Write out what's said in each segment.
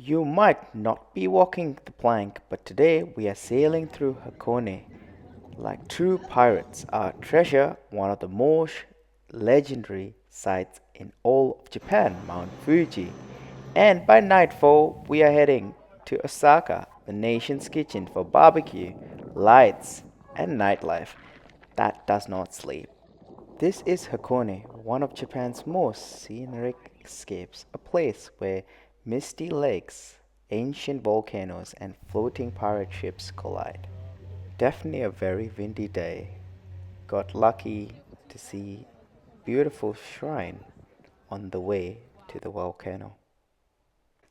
You might not be walking the plank, but today we are sailing through Hakone. Like true pirates, our treasure one of the most legendary sites in all of Japan, Mount Fuji. And by nightfall, we are heading to Osaka, the nation's kitchen for barbecue, lights, and nightlife that does not sleep. This is Hakone, one of Japan's most scenic escapes, a place where misty lakes, ancient volcanoes, and floating pirate ships collide. Definitely a very windy day. Got lucky to see beautiful shrine on the way to the volcano.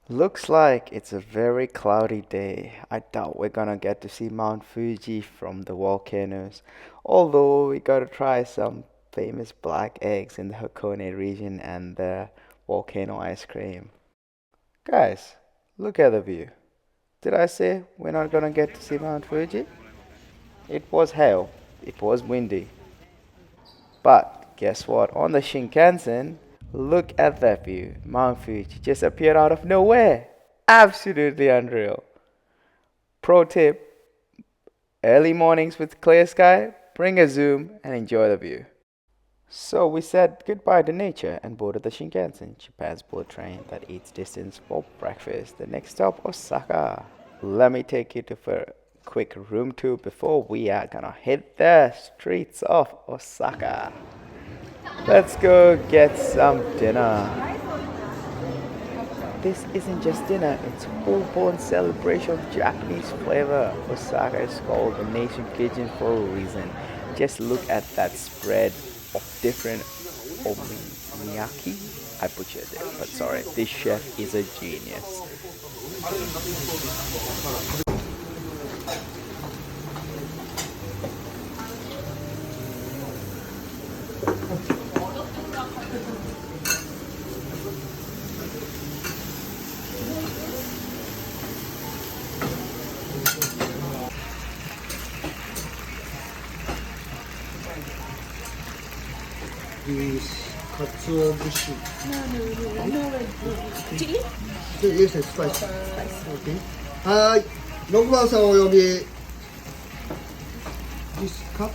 Looks like it's a very cloudy day. I doubt we're gonna get to see Mount Fuji from the volcanoes. Although we gotta try some famous black eggs in the Hakone region and the volcano ice cream. Guys, look at the view. Did I say we're not gonna get to see Mount Fuji? It was hell. It was windy. But guess what? On the Shinkansen, look at that view. Mount Fuji just appeared out of nowhere. Absolutely unreal. Pro tip, early mornings with clear sky, bring a zoom and enjoy the view. So we said goodbye to nature and boarded the Shinkansen, Japan's bullet train that eats distance for breakfast. The next stop, Osaka. Let me take you to a quick room tour before we are gonna hit the streets of Osaka. Let's go get some dinner. This isn't just dinner, it's a full-blown celebration of Japanese flavor. Osaka is called the nation kitchen for a reason. Just look at that spread of different omiyaki. I butchered it, but sorry, this chef is a genius. This katsuobushi. Chili? Yes, it's spicy. Okay. はい。6番さんお呼び。This cup?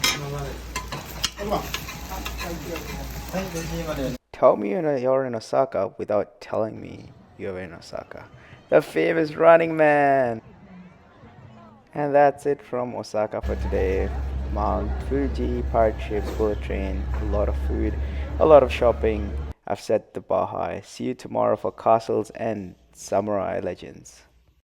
6番。Tell me you're in Osaka without telling me you're in Osaka. The famous running man. And that's it from Osaka for today. Mount Fuji, pirate ships, bullet train, a lot of food, a lot of shopping. I've set the bar high. See you tomorrow for castles and samurai legends.